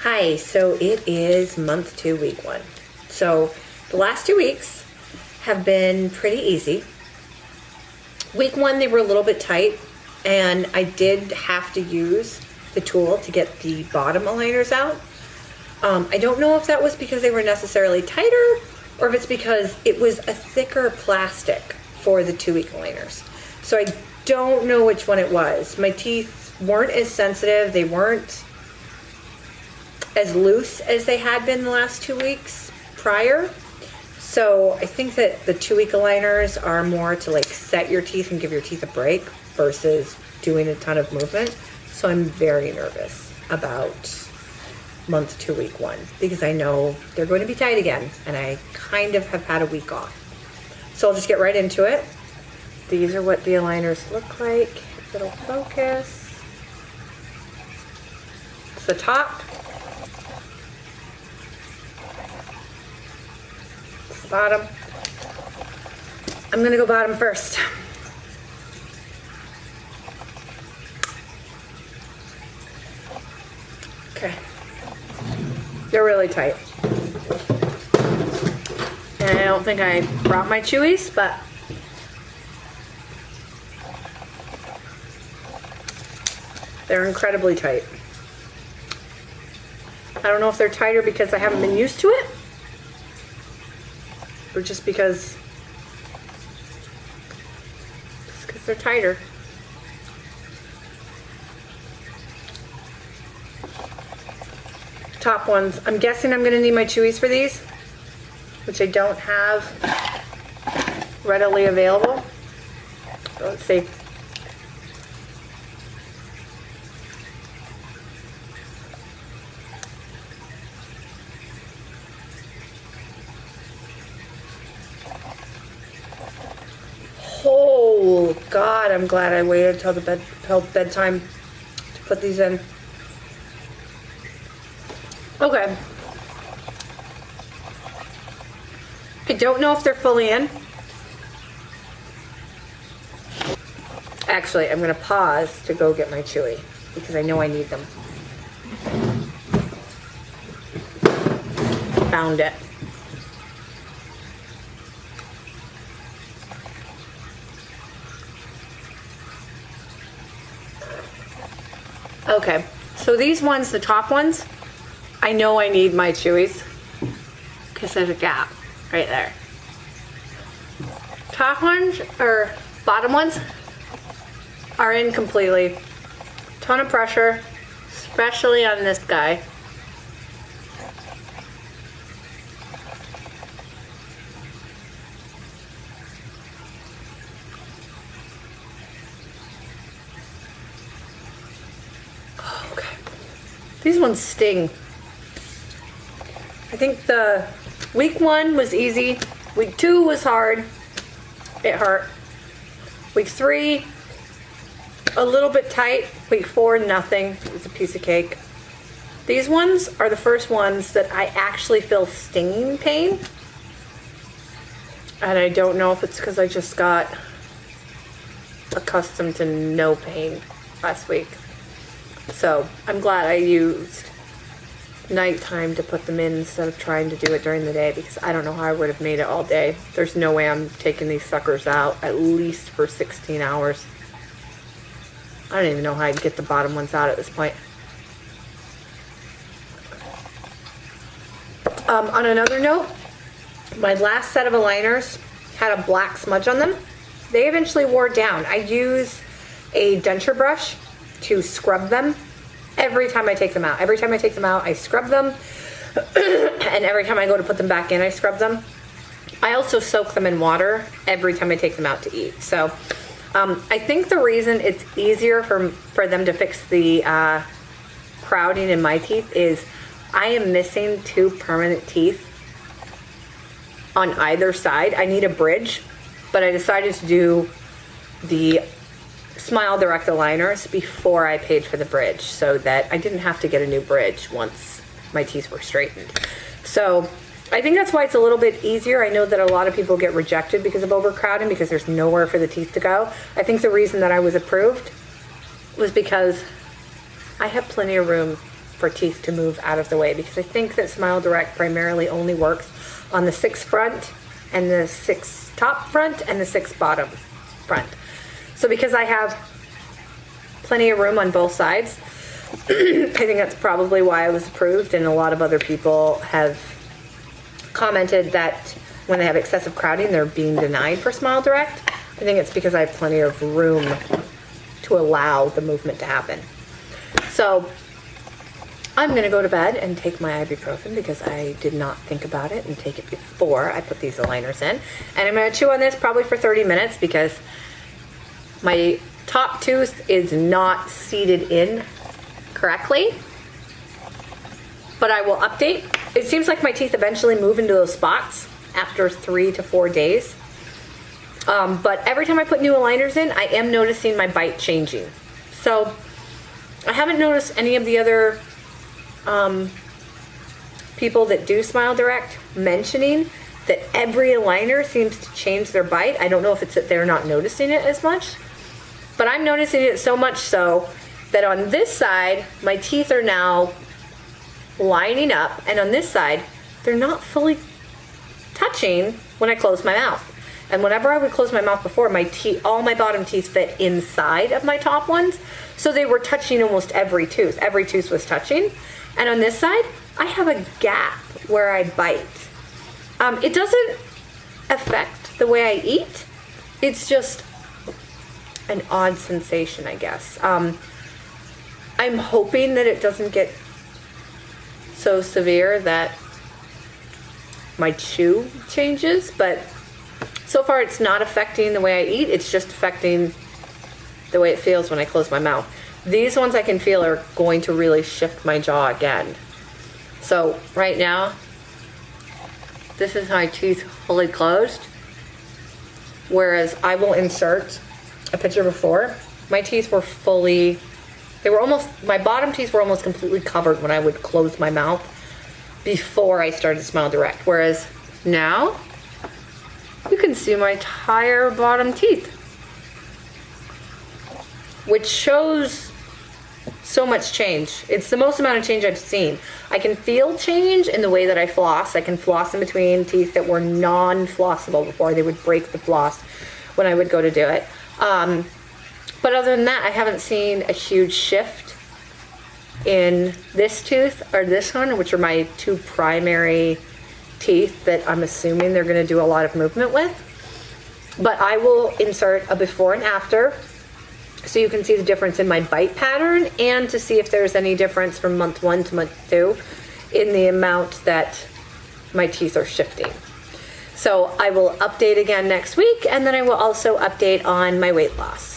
Hi, so it is month 2, week 1. So the last 2 weeks have been pretty easy. Week 1, they were a little bit tight, and I did have to use the tool to get the bottom aligners out. I don't know if that was because they were necessarily tighter or if it's because it was a thicker plastic for the 2-week aligners. So I don't know which one it was. My teeth weren't as sensitive. They weren't as loose as they had been the last 2 weeks prior. So I think that the 2-week aligners are more to like set your teeth and give your teeth a break versus doing a ton of movement. So I'm very nervous about month 2, week 1, because I know they're going to be tight again and I kind of have had a week off. So I'll just get right into it. These are what the aligners look like. If it'll focus. It's the top. It's the bottom. I'm gonna go bottom first. Okay. They're really tight. And I don't think I brought my chewies, but they're incredibly tight. I don't know if they're tighter because I haven't been used to it, or just because they're tighter. Top ones. I'm guessing I'm gonna need my chewies for these, which I don't have readily available. So let's see. Oh God, I'm glad I waited till bedtime to put these in. Okay. I don't know if they're fully in. Actually, I'm gonna pause to go get my chewy because I know I need them. Found it. Okay, so these ones, the top ones, I know I need my chewies because there's a gap right there. Top ones, or bottom ones, are in completely. Ton of pressure, especially on this guy. Okay, these ones sting. I think the week 1 was easy. Week 2 was hard. It hurt. Week 3, a little bit tight. Week 4, nothing. It was a piece of cake. These ones are the first ones that I actually feel stinging pain. And I don't know if it's because I just got accustomed to no pain last week. So I'm glad I used nighttime to put them in instead of trying to do it during the day, because I don't know how I would have made it all day. There's no way I'm taking these suckers out at least for 16 hours. I don't even know how I'd get the bottom ones out at this point. On another note, my last set of aligners had a black smudge on them. They eventually wore down. I use a denture brush to scrub them every time I take them out. Every time I take them out, I scrub them. And every time I go to put them back in, I scrub them. I also soak them in water every time I take them out to eat. So I think the reason it's easier for them to fix the crowding in my teeth is I am missing 2 permanent teeth on either side. I need a bridge, but I decided to do the Smile Direct aligners before I paid for the bridge so that I didn't have to get a new bridge once my teeth were straightened. So I think that's why it's a little bit easier. I know that a lot of people get rejected because of overcrowding because there's nowhere for the teeth to go. I think the reason that I was approved was because I have plenty of room for teeth to move out of the way, because I think that Smile Direct primarily only works on the 6 front and the 6 top front and the 6 bottom front. So because I have plenty of room on both sides, I think that's probably why I was approved, and a lot of other people have commented that when they have excessive crowding, they're being denied for Smile Direct. I think it's because I have plenty of room to allow the movement to happen. So I'm gonna go to bed and take my ibuprofen because I did not think about it and take it before I put these aligners in. And I'm gonna chew on this probably for 30 minutes because my top tooth is not seated in correctly. But I will update. It seems like my teeth eventually move into those spots after 3 to 4 days. But every time I put new aligners in, I am noticing my bite changing. So I haven't noticed any of the other people that do Smile Direct mentioning that every aligner seems to change their bite. I don't know if it's that they're not noticing it as much, but I'm noticing it so much so that on this side, my teeth are now lining up, and on this side, they're not fully touching when I close my mouth. And whenever I would close my mouth before, my teeth, all my bottom teeth fit inside of my top ones, so they were touching almost every tooth. Every tooth was touching. And on this side, I have a gap where I bite. It doesn't affect the way I eat. It's just an odd sensation, I guess. I'm hoping that it doesn't get so severe that my chew changes, but so far it's not affecting the way I eat. It's just affecting the way it feels when I close my mouth. These ones I can feel are going to really shift my jaw again. So right now, this is my teeth fully closed, whereas I will insert a picture before. My teeth were fully, my bottom teeth were almost completely covered when I would close my mouth before I started Smile Direct. Whereas now, you can see my entire bottom teeth, which shows so much change. It's the most amount of change I've seen. I can feel change in the way that I floss. I can floss in between teeth that were non-flossable before. They would break the floss when I would go to do it. But other than that, I haven't seen a huge shift in this tooth or this one, which are my 2 primary teeth that I'm assuming they're going to do a lot of movement with. But I will insert a before and after so you can see the difference in my bite pattern and to see if there's any difference from month 1 to month 2 in the amount that my teeth are shifting. So I will update again next week, and then I will also update on my weight loss.